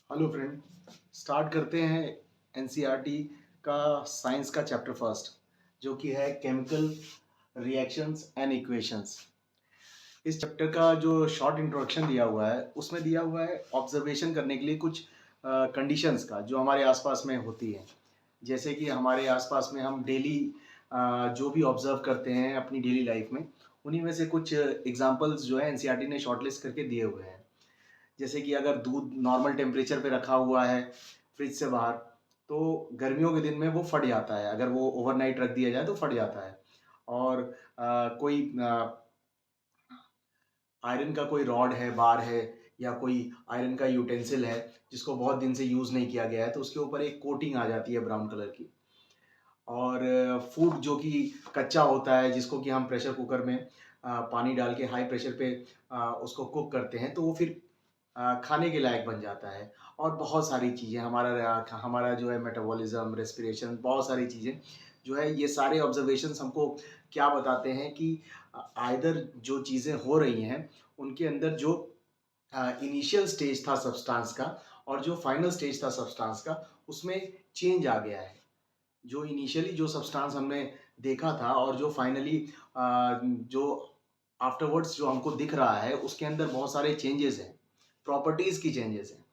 Hello friend. Start करते हैं NCERT का साइंस का चैप्टर फर्स्ट, जो कि है केमिकल रिएक्शंस एंड इक्वेशंस। इस चैप्टर का जो शॉर्ट इंट्रोडक्शन दिया हुआ है उसमें दिया हुआ है ऑब्जर्वेशन करने के लिए कुछ कंडीशंस का जो हमारे आसपास में होती है। जैसे कि हमारे आसपास में हम डेली जो भी ऑब्जर्व करते हैं अपनी डेली लाइफ में, उन्हीं में से कुछ एग्जांपल्स जो है एनसीईआरटी ने शॉर्टलिस्ट करके दिए हुए हैं। जैसे कि अगर दूध नॉर्मल टेम्परेचर पे रखा हुआ है फ्रिज से बाहर, तो गर्मियों के दिन में वो फट जाता है। अगर वो ओवरनाइट रख दिया जाए तो फट जाता है। और कोई आयरन का कोई रॉड है, बार है, या कोई आयरन का यूटेंसिल है जिसको बहुत दिन से यूज़ नहीं किया गया है, तो उसके ऊपर एक कोटिंग आ जाती है ब्राउन कलर की। और फूड जो कि कच्चा होता है, जिसको कि हम प्रेशर कुकर में पानी डाल के हाई प्रेशर पे उसको कुक करते हैं, तो वो फिर खाने के लायक बन जाता है। और बहुत सारी चीज़ें हमारा जो है मेटाबॉलिज्म, रेस्पिरेशन, बहुत सारी चीज़ें जो है, ये सारे ऑब्जर्वेशंस हमको क्या बताते हैं कि आइदर जो चीज़ें हो रही हैं उनके अंदर जो इनिशियल स्टेज था सब्सटेंस का और जो फाइनल स्टेज था सब्सटेंस का, उसमें चेंज आ गया है। जो इनिशियली जो सब्सटेंस हमने देखा था और जो फाइनली जो आफ्टरवर्ड्स जो हमको दिख रहा है, उसके अंदर बहुत सारे चेंजेस हैं, प्रॉपर्टीज की चेंजेस हैं।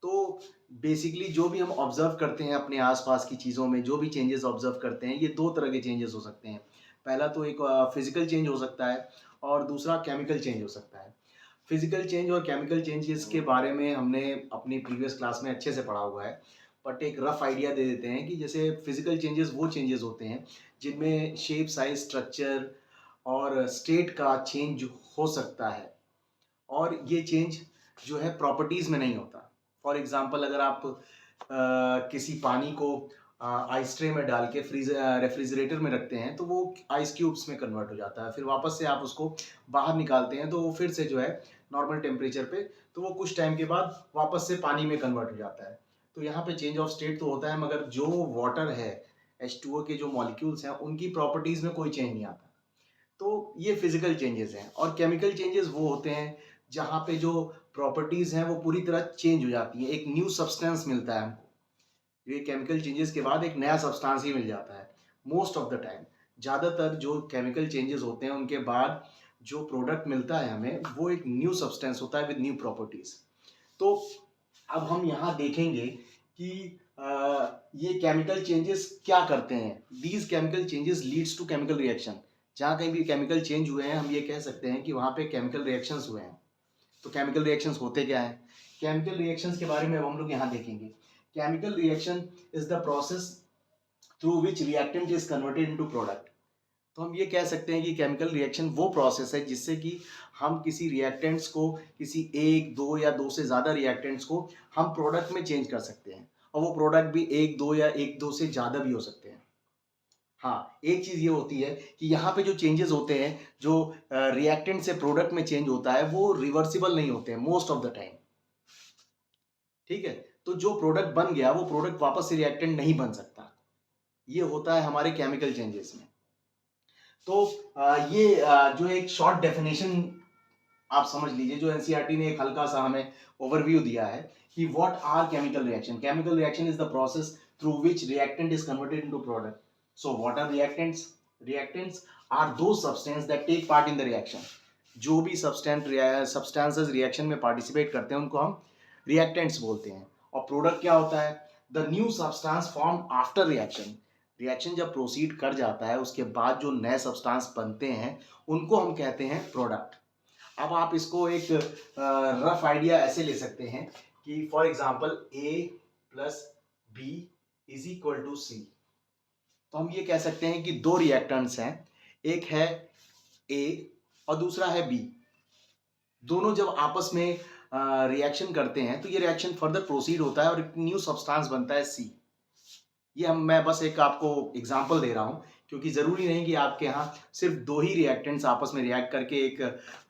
तो बेसिकली जो भी हम ऑब्जर्व करते हैं अपने आसपास की चीज़ों में, जो भी चेंजेस ऑब्जर्व करते हैं, ये दो तरह के चेंजेस हो सकते हैं। पहला तो एक फिजिकल चेंज हो सकता है और दूसरा केमिकल चेंज हो सकता है। फिजिकल चेंज और केमिकल चेंजेस के बारे में हमने अपनी प्रीवियस क्लास में अच्छे से पढ़ा हुआ है, बट एक रफ आइडिया दे देते हैं कि जैसे फिजिकल चेंजेस वो चेंजेस होते हैं जिनमें शेप, साइज, स्ट्रक्चर और स्टेट का चेंज हो सकता है। और ये चेंज जो है प्रॉपर्टीज़ में नहीं होता। फॉर एग्जांपल, अगर आप किसी पानी को आइस ट्रे में डाल के रेफ्रिजरेटर में रखते हैं, तो वो आइस क्यूब्स में कन्वर्ट हो जाता है। फिर वापस से आप उसको बाहर निकालते हैं तो वो फिर से जो है नॉर्मल टेम्परेचर पे, तो वो कुछ टाइम के बाद वापस से पानी में कन्वर्ट हो जाता है। तो यहाँ पे चेंज ऑफ स्टेट तो होता है, मगर जो वाटर है, H2O के जो मॉलिक्यूल्स हैं, उनकी प्रॉपर्टीज़ में कोई चेंज नहीं आता। तो ये फिजिकल चेंजेस हैं। और केमिकल चेंजेस वो होते हैं जहाँ पे जो प्रॉपर्टीज हैं वो पूरी तरह चेंज हो जाती हैं, एक न्यू सब्सटेंस मिलता है हमको। ये केमिकल चेंजेस के बाद एक नया सब्सटेंस ही मिल जाता है मोस्ट ऑफ द टाइम। ज़्यादातर जो केमिकल चेंजेस होते हैं उनके बाद जो प्रोडक्ट मिलता है हमें, वो एक न्यू सब्सटेंस होता है विद न्यू प्रॉपर्टीज। तो अब हम यहाँ देखेंगे कि ये केमिकल चेंजेस क्या करते हैं। These chemical changes leads to chemical reaction. जहाँ कहीं भी केमिकल चेंज हुए हैं, हम ये कह सकते हैं कि वहाँ पे केमिकल रिएक्शंस हुए हैं। तो केमिकल रिएक्शंस होते क्या है? केमिकल रिएक्शंस के बारे में अब हम लोग यहाँ देखेंगे। Chemical reaction is the process through which reactant is converted into product. तो हम ये कह सकते हैं कि केमिकल रिएक्शन वो प्रोसेस है जिससे कि हम किसी रिएक्टेंट्स को, किसी एक, दो या दो से ज़्यादा रिएक्टेंट्स को हम प्रोडक्ट में चेंज कर सकते हैं। और वो प्रोडक्ट भी एक, दो या एक, दो से ज़्यादा भी हो सकते हैं। हाँ, एक चीज़ ये होती है कि यहाँ पे जो चेंजेस होते हैं, जो रिएक्टेंट से प्रोडक्ट में चेंज होता है, वो रिवर्सिबल नहीं होते हैं मोस्ट ऑफ द टाइम। ठीक है? तो जो प्रोडक्ट बन गया, वो प्रोडक्ट वापस से रिएक्टेंट नहीं बन सकता। ये होता है हमारे केमिकल चेंजेस में। तो ये जो एक शॉर्ट डेफिनेशन आप समझ लीजिए, जो एनसीईआरटी ने एक हल्का सा हमें ओवरव्यू दिया है कि what are chemical reaction. Chemical reaction is the process through which reactant is converted into product. So what are reactants? Reactants are those substance that take part in the reaction. जो भी substances reaction में participate करते हैं, उनको हम reactants बोलते हैं। और प्रोडक्ट क्या होता है? The new substance form after reaction. Reaction जब प्रोसीड कर जाता है, उसके बाद जो नए सब्सटेंस बनते हैं, उनको हम कहते हैं प्रोडक्ट। अब आप इसको एक रफ आइडिया ऐसे ले सकते हैं कि for example A plus B is equal to C. तो हम ये कह सकते हैं कि दो रिएक्टेंट्स हैं, एक है ए और दूसरा है बी। दोनों जब आपस में रिएक्शन करते हैं, तो ये रिएक्शन फर्दर प्रोसीड होता है और एक न्यू सब्सटेंस बनता है सी। मैं बस एक आपको एग्जांपल दे रहा हूं, क्योंकि जरूरी नहीं कि आपके यहाँ सिर्फ दो ही रिएक्टेंट्स आपस में रिएक्ट करके एक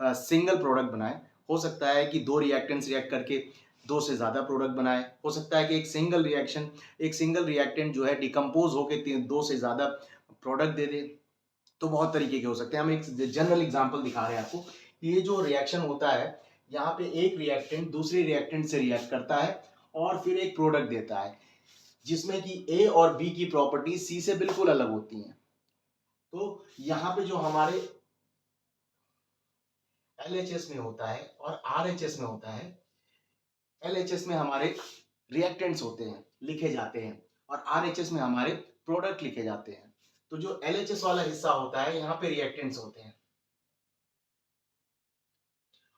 सिंगल प्रोडक्ट बनाए। हो सकता है कि दो रिएक्टेंट्स रिएक्ट करके दो से ज्यादा प्रोडक्ट बनाए। हो सकता है कि एक सिंगल रिएक्टेंट जो है डिकम्पोज होकर दो से ज्यादा प्रोडक्ट दे दे। तो बहुत तरीके के हो सकते हैं। हम एक जनरल एग्जांपल दिखा रहे हैं आपको कि ये जो रिएक्शन होता है, यहाँ पे एक रिएक्टेंट दूसरे रिएक्टेंट से रिएक्ट करता है और फिर एक प्रोडक्ट देता है जिसमें कि ए और बी की प्रॉपर्टी सी से बिल्कुल अलग होती हैं। तो यहाँ पे जो हमारे LHS में होता है और RHS में होता है, LHS में हमारे रिएक्टेंट्स होते हैं, लिखे जाते हैं, और RHS में हमारे प्रोडक्ट लिखे जाते हैं। तो जो LHS वाला हिस्सा होता है यहाँ पे रिएक्टेंट्स होते हैं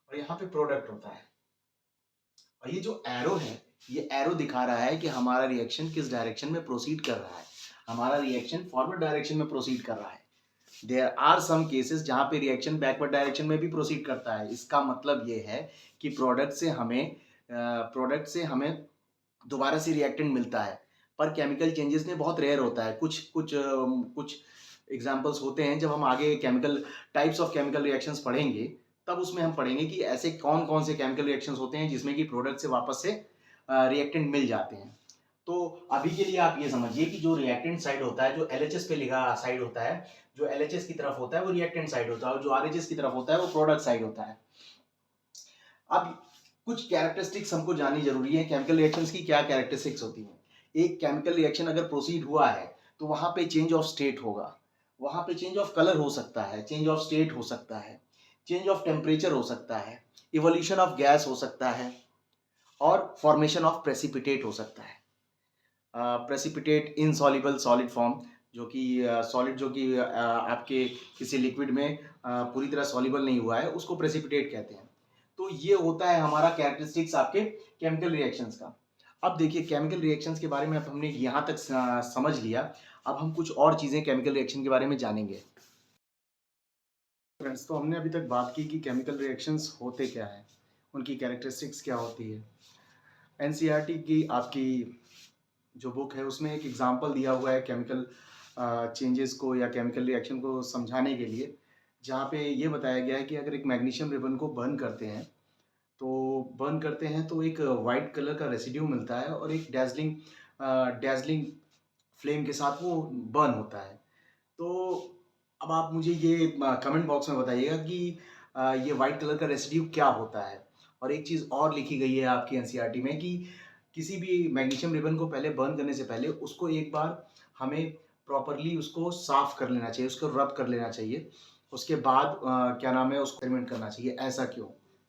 और यहाँ पे प्रोडक्ट होता है। और ये जो एरो है, ये एरो दिखा रहा है कि हमारा रिएक्शन किस डायरेक्शन में प्रोसीड कर रहा है। हमारा रिएक्शन फॉरवर्ड डायरेक्शन में प्रोसीड कर रहा है। देयर आर सम केसेस जहाँ पे रिएक्शन बैकवर्ड डायरेक्शन में भी प्रोसीड करता है। इसका मतलब ये है कि प्रोडक्ट से हमें दोबारा से रिएक्टेंट मिलता है, पर केमिकल चेंजेस में बहुत रेयर होता है। कुछ एग्जांपल्स होते हैं, जब हम आगे chemical types of chemical reactions पढ़ेंगे तब उसमें हम पढ़ेंगे कि ऐसे कौन कौन से केमिकल रिएक्शंस होते हैं जिसमें कि प्रोडक्ट से वापस से रिएक्टेंट मिल जाते हैं। तो अभी के लिए आप ये समझिए कि जो रिएक्टेंट साइड होता है, जो LHS पे लिखा साइड होता है, जो LHS की तरफ होता है वो रिएक्टेंट साइड होता है, और जो RHS की तरफ होता है वो प्रोडक्ट साइड होता है। अब कुछ कैरेक्टरिस्टिक्स हमको जाननी जरूरी है, केमिकल रिएक्शंस की क्या कैरेक्टरिस्टिक्स होती हैं। एक केमिकल रिएक्शन अगर प्रोसीड हुआ है तो वहां पे चेंज ऑफ स्टेट होगा, वहां पे चेंज ऑफ कलर हो सकता है, चेंज ऑफ स्टेट हो सकता है, चेंज ऑफ टेम्परेचर हो सकता है, इवोल्यूशन ऑफ गैस हो सकता है, और फॉर्मेशन ऑफ प्रेसिपिटेट हो सकता है। प्रेसिपिटेट इनसॉल्युबल सॉलिड फॉर्म, जो कि सॉलिड जो कि आपके किसी लिक्विड में पूरी तरह सॉल्युबल नहीं हुआ है, उसको प्रेसिपिटेट कहते हैं। तो ये होता है हमारा कैरेक्टरिस्टिक्स आपके केमिकल रिएक्शंस का। अब देखिए, केमिकल रिएक्शंस के बारे में अब हमने यहाँ तक समझ लिया। अब हम कुछ और चीज़ें केमिकल रिएक्शन के बारे में जानेंगे। फ्रेंड्स, तो हमने अभी तक बात की कि केमिकल रिएक्शंस होते क्या हैं, उनकी कैरेक्टरिस्टिक्स क्या होती है। NCERT की आपकी जो बुक है उसमें एक एग्जांपल दिया हुआ है केमिकल चेंजेस को या केमिकल रिएक्शन को समझाने के लिए, जहाँ पे ये बताया गया है कि अगर एक मैग्नीशियम रिबन को बर्न करते हैं तो एक वाइट कलर का रेसिड्यू मिलता है और एक डैजलिंग फ्लेम के साथ वो बर्न होता है। तो अब आप मुझे ये कमेंट बॉक्स में बताइएगा कि ये वाइट कलर का रेसिड्यू क्या होता है। और एक चीज़ और लिखी गई है आपकी NCERT में कि किसी भी मैग्नीशियम रिबन को पहले बर्न करने से पहले उसको एक बार हमें प्रॉपरली उसको साफ कर लेना चाहिए, उसको रब कर लेना चाहिए। उसके बाद क्या नाम है, उसको एक्सपेरिमेंट करना चाहिए। ऐसा क्यों?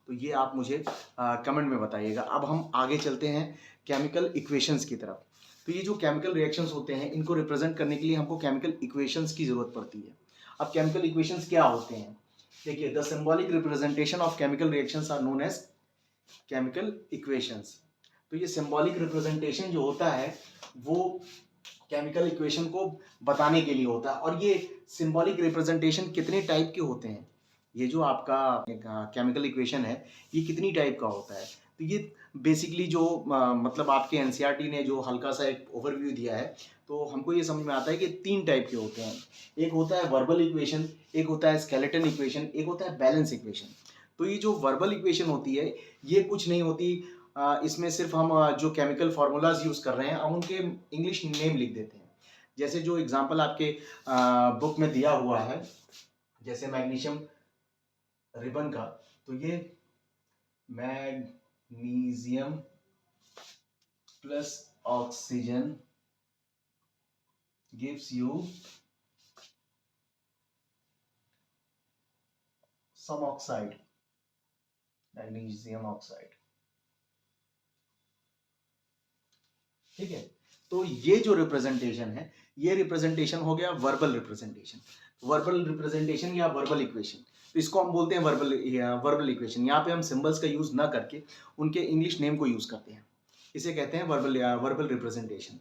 तो ये आप मुझे कमेंट में बताइएगा। अब हम आगे चलते हैं केमिकल इक्वेशंस की तरफ। तो ये जो केमिकल रिएक्शंस होते हैं, इनको रिप्रेजेंट करने के लिए हमको केमिकल इक्वेशंस की जरूरत पड़ती है। अब केमिकल इक्वेशंस क्या होते हैं? देखिए, the symbolic representation of chemical reactions are known as chemical equations. तो ये सिंबॉलिक रिप्रेजेंटेशन जो होता है वो केमिकल इक्वेशन को बताने के लिए होता है। और ये सिंबॉलिक रिप्रेजेंटेशन कितने टाइप के होते हैं? ये जो आपका केमिकल इक्वेशन है, ये कितनी टाइप का होता है? तो ये बेसिकली जो मतलब आपके NCERT ने जो हल्का सा एक ओवरव्यू दिया है, तो हमको ये समझ में आता है कि 3 टाइप के होते हैं। एक होता है वर्बल इक्वेशन, एक होता है स्केलेटन इक्वेशन, एक होता है बैलेंस इक्वेशन। तो ये जो वर्बल इक्वेशन होती है, ये कुछ नहीं होती, इसमें सिर्फ हम जो केमिकल फार्मूलाज यूज कर रहे हैं, हम उनके इंग्लिश नेम लिख देते हैं। जैसे जो एग्जांपल आपके बुक में दिया हुआ है, जैसे मैग्नीशियम रिबन का, तो ये magnesium plus oxygen gives you some oxide, magnesium oxide. ठीक है, तो ये जो रिप्रेजेंटेशन है, ये रिप्रेजेंटेशन हो गया वर्बल रिप्रेजेंटेशन। वर्बल रिप्रेजेंटेशन या वर्बल इक्वेशन, तो इसको हम बोलते हैं वर्बल इक्वेशन। यहाँ पे हम सिंबल्स का यूज ना करके उनके इंग्लिश नेम को यूज करते हैं, इसे कहते हैं वर्बल रिप्रेजेंटेशन।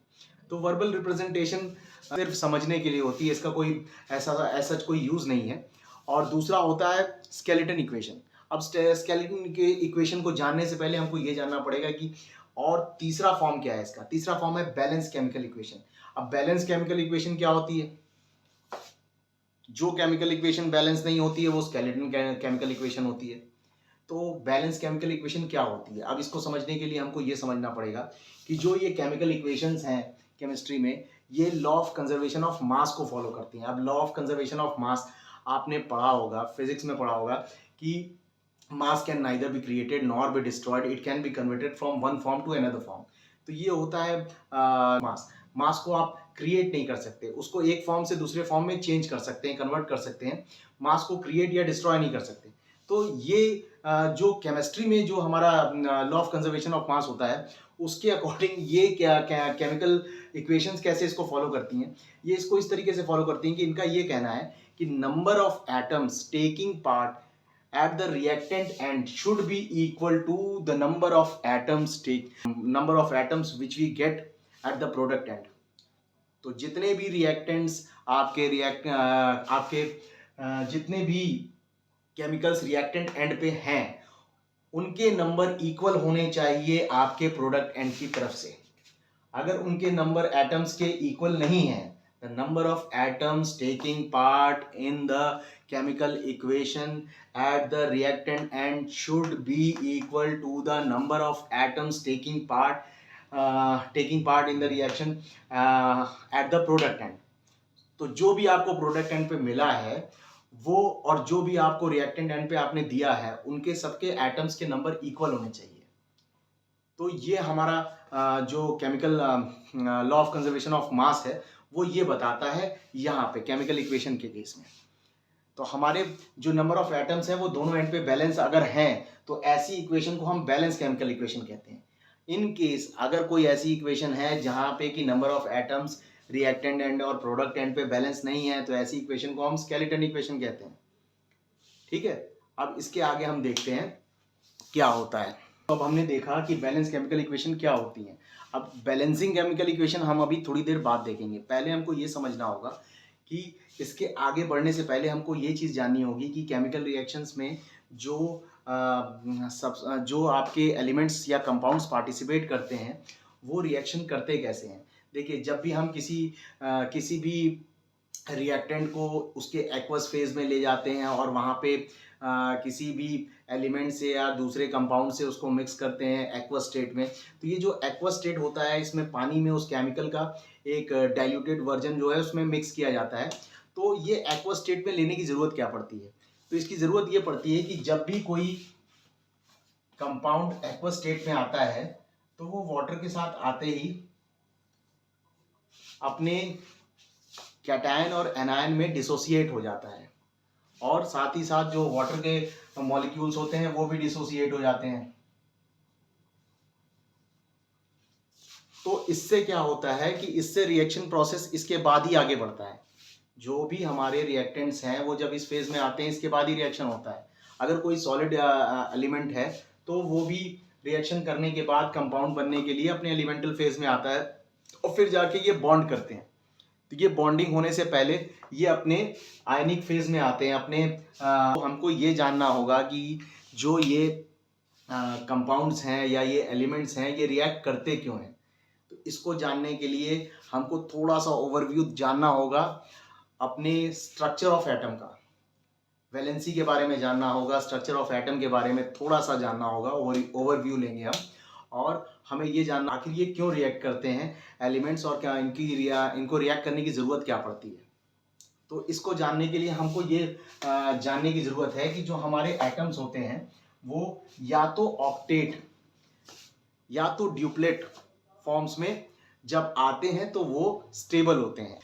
तो वर्बल रिप्रेजेंटेशन सिर्फ समझने के लिए होती है, इसका कोई ऐसा कोई यूज नहीं है। और दूसरा होता है स्केलेटन इक्वेशन। अब स्केलेटन के इक्वेशन को जानने से पहले हमको ये जानना पड़ेगा कि और तीसरा फॉर्म क्या है इसका। तीसरा फॉर्म है बैलेंस केमिकल इक्वेशन। अब बैलेंस केमिकल इक्वेशन क्या होती है? जो केमिकल इक्वेशन बैलेंस नहीं होती है वो स्केलेटन केमिकल इक्वेशन होती है। तो बैलेंस केमिकल इक्वेशन क्या होती है? अब इसको समझने के लिए हमको ये समझना पड़ेगा कि जो ये केमिकल इक्वेशंस हैं केमिस्ट्री में, ये law of conservation of mass को फॉलो करती हैं। अब law of conservation of mass आपने पढ़ा होगा, फिजिक्स में पढ़ा होगा कि mass can neither be created nor be destroyed, it can be converted from one form to another form. तो ये होता है मास। मास को आप क्रिएट नहीं कर सकते, उसको एक फॉर्म से दूसरे फॉर्म में चेंज कर सकते हैं, कन्वर्ट कर सकते हैं। मास को क्रिएट या डिस्ट्रॉय नहीं कर सकते। तो ये जो केमिस्ट्री में जो हमारा लॉ ऑफ कंजर्वेशन ऑफ मास होता है, उसके अकॉर्डिंग ये क्या केमिकल इक्वेशंस कैसे इसको फॉलो करती हैं, ये इसको इस तरीके से फॉलो करती हैं कि इनका ये कहना है कि number of atoms taking part at the reactant end should be equal to the number of atoms which we get at the product end। तो जितने भी रिएक्टेंट्स आपके जितने भी केमिकल्स रिएक्टेंट एंड पे हैं, उनके नंबर इक्वल होने चाहिए आपके प्रोडक्ट एंड की तरफ से। अगर उनके नंबर एटम्स के इक्वल नहीं है, the number of atoms taking part in the chemical equation at the reactant end should be equal to the number of atoms taking part in the reaction at the product end। तो जो भी आपको product and पे मिला है वो, और जो भी आपको रिएक्टेंट एंड पे आपने दिया है, उनके सबके एटम्स के नंबर इक्वल होने चाहिए। तो ये हमारा जो chemical law of conservation of मास है, वो ये बताता है यहाँ पे केमिकल इक्वेशन के केस में। तो हमारे जो नंबर ऑफ एटम्स हैं वो दोनों एंड पे बैलेंस अगर हैं, तो ऐसी इक्वेशन को हम बैलेंस केमिकल इक्वेशन कहते हैं। इन केस अगर कोई ऐसी इक्वेशन है जहाँ पे कि number of atoms reactant and और प्रोडक्ट एंड पे बैलेंस नहीं है, तो ऐसी इक्वेशन को हम स्केलेटन इक्वेशन कहते हैं। ठीक है, अब इसके आगे हम देखते हैं क्या होता है। तो अब हमने देखा कि बैलेंस केमिकल इक्वेशन क्या होती है। अब बैलेंसिंग केमिकल इक्वेशन हम अभी थोड़ी देर बाद देखेंगे। पहले हमको ये समझना होगा कि इसके आगे बढ़ने से पहले हमको ये चीज़ जाननी होगी कि केमिकल रिएक्शंस में जो आपके एलिमेंट्स या कंपाउंड्स पार्टिसिपेट करते हैं, वो रिएक्शन करते कैसे हैं। देखिए, जब भी हम किसी भी रिएक्टेंट को उसके एक्वस फेज में ले जाते हैं और वहाँ पे किसी भी एलिमेंट से या दूसरे कंपाउंड से उसको मिक्स करते हैं एक्वस स्टेट में, तो ये जो एक्वस स्टेट होता है, इसमें पानी में उस केमिकल का एक डाइल्यूटेड वर्जन जो है उसमें मिक्स किया जाता है। तो ये एक्वस स्टेट में लेने की ज़रूरत क्या पड़ती है? तो इसकी ज़रूरत ये पड़ती है कि जब भी कोई कंपाउंड एक्वस स्टेट में आता है, तो वो वाटर के साथ आते ही अपने कैटायन और एनायन में डिसोसिएट हो जाता है, और साथ ही साथ जो वाटर के मॉलिक्यूल्स होते हैं वो भी डिसोसिएट हो जाते हैं। तो इससे क्या होता है कि इससे रिएक्शन प्रोसेस इसके बाद ही आगे बढ़ता है। जो भी हमारे रिएक्टेंट्स हैं वो जब इस फेज में आते हैं, इसके बाद ही रिएक्शन होता है। अगर कोई सॉलिड एलिमेंट है तो वो भी रिएक्शन करने के बाद कंपाउंड बनने के लिए अपने एलिमेंटल फेज में आता है, और फिर जाके ये बॉन्ड करते हैं। तो ये बॉन्डिंग होने से पहले ये अपने आयनिक फेज में आते हैं। तो हमको ये जानना होगा कि जो ये कंपाउंड्स हैं या ये एलिमेंट्स हैं, ये रिएक्ट करते क्यों हैं। तो इसको जानने के लिए हमको थोड़ा सा ओवरव्यू जानना होगा अपने स्ट्रक्चर ऑफ एटम का। वैलेंसी के बारे में जानना होगा, स्ट्रक्चर ऑफ एटम के बारे में थोड़ा सा जानना होगा, ओवरव्यू लेंगे हम। और हमें ये जानना आखिर ये क्यों रिएक्ट करते हैं एलिमेंट्स, और क्या इनको रिएक्ट करने की ज़रूरत क्या पड़ती है। तो इसको जानने के लिए हमको ये जानने की ज़रूरत है कि जो हमारे एटम्स होते हैं वो या तो ऑक्टेट या तो ड्यूप्लेट फॉर्म्स में जब आते हैं तो वो स्टेबल होते हैं।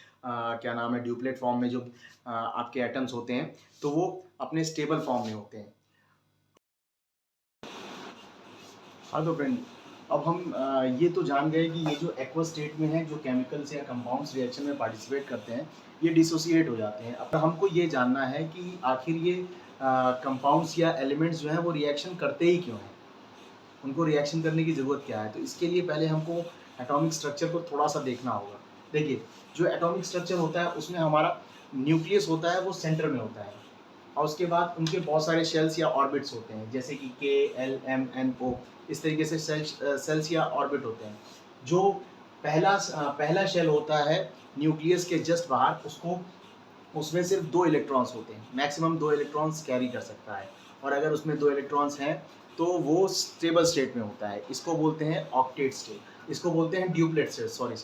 क्या नाम है, ड्यूप्लेट फॉर्म में जो आपके एटम्स होते हैं तो वो अपने स्टेबल फॉर्म में होते हैं। हाँ तो फ्रेंड, अब हम ये तो जान गए कि ये जो एक्वस स्टेट में है, जो केमिकल्स या कंपाउंड्स रिएक्शन में पार्टिसिपेट करते हैं, ये डिसोसिएट हो जाते हैं। अब हमको ये जानना है कि आखिर ये कंपाउंड्स या एलिमेंट्स जो हैं वो रिएक्शन करते ही क्यों हैं, उनको रिएक्शन करने की ज़रूरत क्या है। तो इसके लिए पहले हमको एटॉमिक स्ट्रक्चर को थोड़ा सा देखना होगा। देखिए, जो एटॉमिक स्ट्रक्चर होता है उसमें हमारा न्यूक्लियस होता है, वो सेंटर में होता है, और उसके बाद उनके बहुत सारे शेल्स या ऑर्बिट्स होते हैं, जैसे कि KLMNO, इस तरीके से सेल्स या ऑर्बिट होते हैं। जो पहला शेल होता है न्यूक्लियस के जस्ट बाहर, उसमें सिर्फ 2 इलेक्ट्रॉन्स होते हैं, मैक्सिमम 2 इलेक्ट्रॉन्स कैरी कर सकता है, और अगर उसमें 2 इलेक्ट्रॉन्स हैं तो वो स्टेबल स्टेट में होता है। इसको बोलते हैं ऑक्टेट स्टेट, इसको बोलते हैं ड्यूप्लेट स्टेट, सॉरी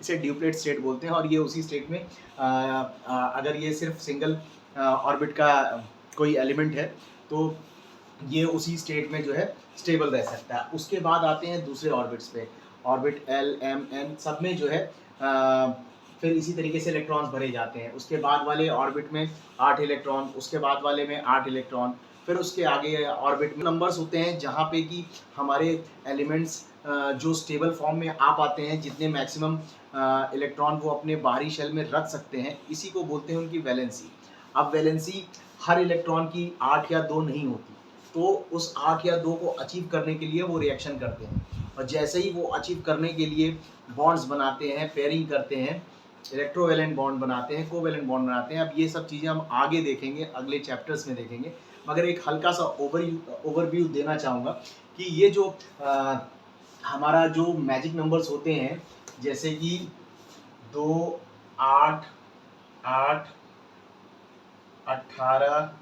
इसे ड्यूप्लेट स्टेट बोलते हैं। और ये उसी स्टेट में अगर ये सिर्फ सिंगल ऑर्बिट का कोई एलिमेंट है तो ये उसी स्टेट में जो है स्टेबल रह सकता है। उसके बाद आते हैं दूसरे ऑर्बिट्स पे, ऑर्बिट एल एम एन, सब में जो है फिर इसी तरीके से इलेक्ट्रॉन्स भरे जाते हैं। उसके बाद वाले ऑर्बिट में 8 इलेक्ट्रॉन, उसके बाद वाले में 8 इलेक्ट्रॉन, फिर उसके आगे ऑर्बिट में नंबर्स होते हैं जहाँ पे कि हमारे एलिमेंट्स जो स्टेबल फॉर्म में आ पाते हैं, जितने मैक्सिमम इलेक्ट्रॉन वो अपने बाहरी शेल में रख सकते हैं, इसी को बोलते हैं उनकी वैलेंसी। अब वैलेंसी हर इलेक्ट्रॉन की 8 या 2 नहीं होती, तो उस 8 या 2 को अचीव करने के लिए वो रिएक्शन करते हैं, और जैसे ही वो अचीव करने के लिए बॉन्ड्स बनाते हैं, पेयरिंग करते हैं, इलेक्ट्रोवैलेंट बॉन्ड बनाते हैं, कोवैलेंट बॉन्ड बनाते हैं। अब ये सब चीज़ें हम आगे देखेंगे, अगले चैप्टर्स में देखेंगे, मगर एक हल्का सा ओवरव्यू देना चाहूँगा कि ये जो हमारा जो मैजिक नंबर्स होते हैं, जैसे कि 2, 8, 8, 18,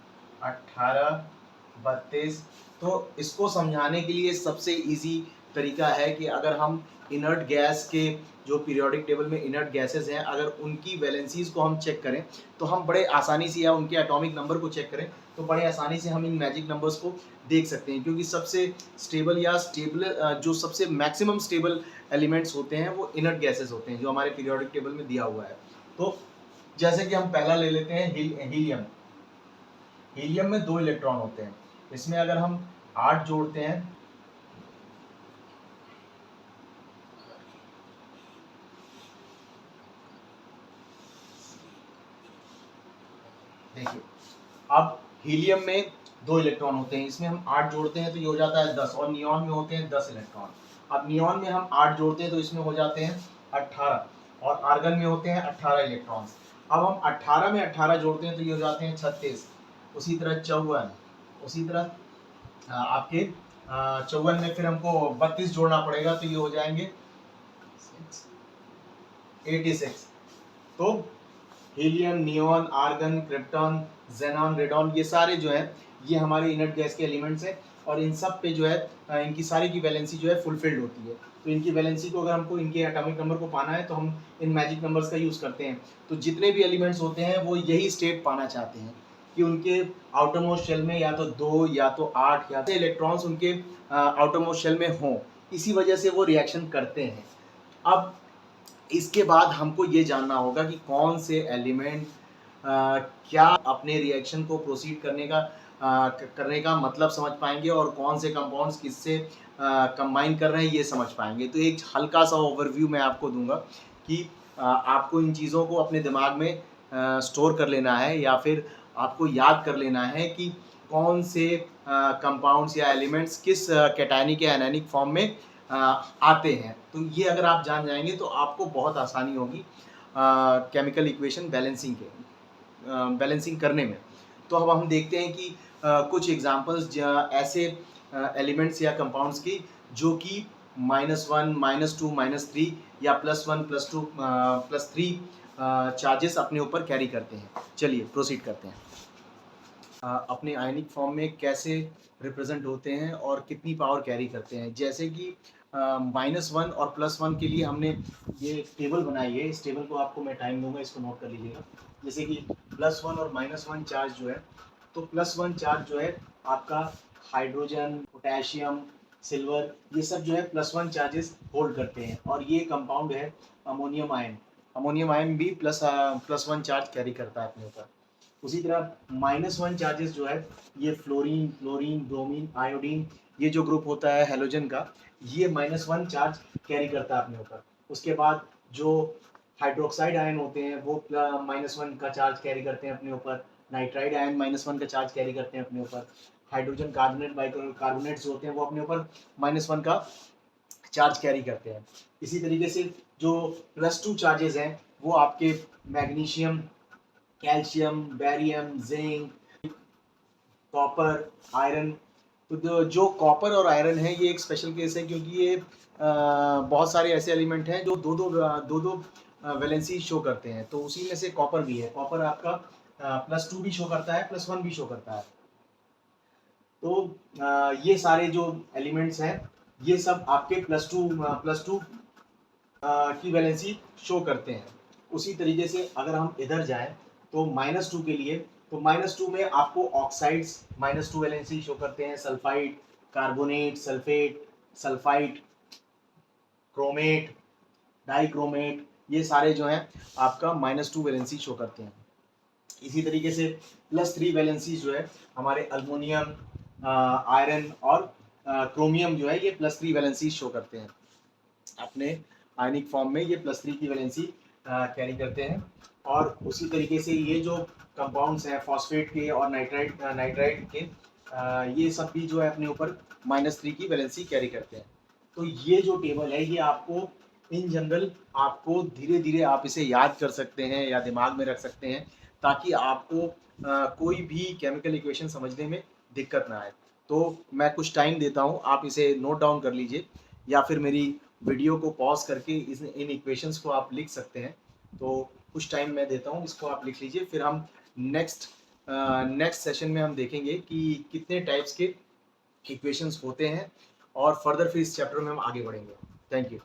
18, 32, तो इसको समझाने के लिए सबसे इजी तरीका है कि अगर हम इनर्ट गैस के जो पीरियोडिक टेबल में इनर्ट गैसेस हैं, अगर उनकी वैलेंसीज को हम चेक करें तो हम बड़े आसानी से, या उनके एटॉमिक नंबर को चेक करें तो बड़े आसानी से हम इन मैजिक नंबर्स को देख सकते हैं, क्योंकि सबसे स्टेबल या स्टेबल जो सबसे मैक्सिमम स्टेबल एलिमेंट्स होते हैं वो इनर्ट गैसेस होते हैं, जो हमारे पीरियोडिक टेबल में दिया हुआ है। तो जैसे कि हम पहला ले लेते हैं हीलियम। हीलियम में 2 इलेक्ट्रॉन होते हैं, इसमें अगर हम 8 जोड़ते हैं, देखिए अब हीलियम में 2 इलेक्ट्रॉन होते हैं, इसमें हम 8 जोड़ते हैं तो ये हो जाता है 10, और नियॉन में होते हैं 10 इलेक्ट्रॉन। अब नियॉन में हम 8 जोड़ते हैं तो इसमें हो जाते हैं 18, और आर्गन में होते हैं 18 इलेक्ट्रॉन्स। अब हम 18 में 18 जोड़ते हैं तो ये हो जाते हैं 36, उसी तरह 54, उसी तरह आपके 54 में फिर हमको 32 जोड़ना पड़ेगा तो ये हो जाएंगे 86। तो helium, neon, argon, krypton, xenon, radon, ये सारे जो है ये हमारे इनर्ट गैस के एलिमेंट्स हैं, और इन सब पे जो है इनकी सारी की वैलेंसी जो है फुलफिल्ड होती है। तो इनकी वैलेंसी को अगर हमको इनके एटॉमिक नंबर को पाना है तो हम इन मैजिक नंबर्स का यूज़ करते हैं। तो जितने भी एलिमेंट्स होते हैं वो यही स्टेट पाना चाहते हैं कि उनके आउटर मोस्ट शेल में या तो 2 या तो 8 या तो इलेक्ट्रॉन्स उनके आउटर मोस्ट शेल में हों, इसी वजह से वो रिएक्शन करते हैं। अब इसके बाद हमको ये जानना होगा कि कौन से एलिमेंट क्या अपने रिएक्शन को प्रोसीड करने का मतलब समझ पाएंगे, और कौन से कंपाउंड्स किससे कंबाइन कर रहे हैं ये समझ पाएंगे। तो एक हल्का सा ओवरव्यू मैं आपको दूंगा कि आपको इन चीज़ों को अपने दिमाग में स्टोर कर लेना है, या फिर आपको याद कर लेना है कि कौन से कंपाउंड्स या एलिमेंट्स किस कैटायनिक या एनायनिक फॉर्म में आते हैं। तो ये अगर आप जान जाएंगे तो आपको बहुत आसानी होगी केमिकल इक्वेशन बैलेंसिंग करने में। तो अब हम देखते हैं कि कुछ एग्जांपल्स ऐसे एलिमेंट्स या कंपाउंड्स की जो कि -1, -2, -3 या +1, +2, +3 चार्जेस अपने ऊपर कैरी करते हैं। चलिए प्रोसीड करते हैं। अपने आयनिक फॉर्म में कैसे रिप्रेजेंट होते हैं और कितनी पावर कैरी करते हैं। जैसे कि -1 और +1 के लिए हमने ये टेबल बनाई है, इस टेबल को आपको मैं टाइम दूंगा, इसको नोट कर लीजिएगा। जैसे कि +1 और -1 चार्ज जो है, तो +1 चार्ज जो है आपका हाइड्रोजन, पोटेशियम, सिल्वर, ये सब जो है +1 चार्जेस होल्ड करते हैं, और ये कंपाउंड है अमोनियम आयन। अमोनियम आयन भी +1 चार्ज कैरी करता है अपने ऊपर। उसी तरह -1 चार्जेस जो है ये फ्लोरीन, क्लोरीन, ब्रोमीन, आयोडीन, ये जो ग्रुप होता है हेलोजन का, ये -1 चार्ज कैरी करता है अपने ऊपर। उसके बाद जो हाइड्रोक्साइड आयन होते हैं वो -1 का चार्ज कैरी करते हैं अपने ऊपर। नाइट्राइड आयन -1 का चार्ज कैरी करते हैं अपने ऊपर। हाइड्रोजन कार्बोनेट, बाइकार्बोनेट्स होते हैं वो अपने ऊपर -1 का चार्ज कैरी करते हैं। इसी तरीके से जो +2 चार्जेस हैं वो आपके magnesium, calcium, barium, zinc, copper, iron. तो जो कॉपर और आयरन है ये एक स्पेशल केस है, क्योंकि ये बहुत सारे ऐसे एलिमेंट हैं जो दो वैलेंसी शो करते हैं, तो उसी में से कॉपर भी है। कॉपर आपका +2 भी शो करता है, +1 भी शो करता है। तो ये सारे जो एलिमेंट्स हैं ये सब आपके +2 की वैलेंसी शो करते हैं। उसी तरीके से अगर हम इधर जाएं तो -2 के लिए तो -2 में आपको ऑक्साइड्स -2 वैलेंसी शो करते हैं, sulphide, carbonate, sulphate, sulphide, chromate, dichromate, ये सारे जो हैं आपका -2 वैलेंसी शो करते हैं। इसी तरीके से +3 वैलेंसी जो है हमारे अल्मोनियम, आयरन और क्रोमियम जो है ये +3 वैलेंसी शो करते हैं। अपने आयनिक फॉर्म में ये +3 की वैलेंसी कैरी करते हैं। और उसी तरीके से ये जो कंपाउंड्स हैं फॉस्फेट के और नाइट्राइट के, ये सब भी जो है अपने ऊपर -3 की वैलेंसी कैरी करते हैं। तो ये जो टेबल है ये आपको इन जनरल आपको धीरे धीरे आप इसे याद कर सकते हैं या दिमाग में रख सकते हैं, ताकि आपको कोई भी केमिकल इक्वेशन समझने में दिक्कत ना आए। तो मैं कुछ टाइम देता हूँ, आप इसे नोट डाउन कर लीजिए या फिर मेरी वीडियो को पॉज करके इन इक्वेशंस को आप लिख सकते हैं। तो कुछ टाइम मैं देता हूँ, इसको आप लिख लीजिए, फिर हम नेक्स्ट सेशन में हम देखेंगे कि कितने टाइप्स के इक्वेशंस होते हैं और फर्दर फिर इस चैप्टर में हम आगे बढ़ेंगे। Thank you.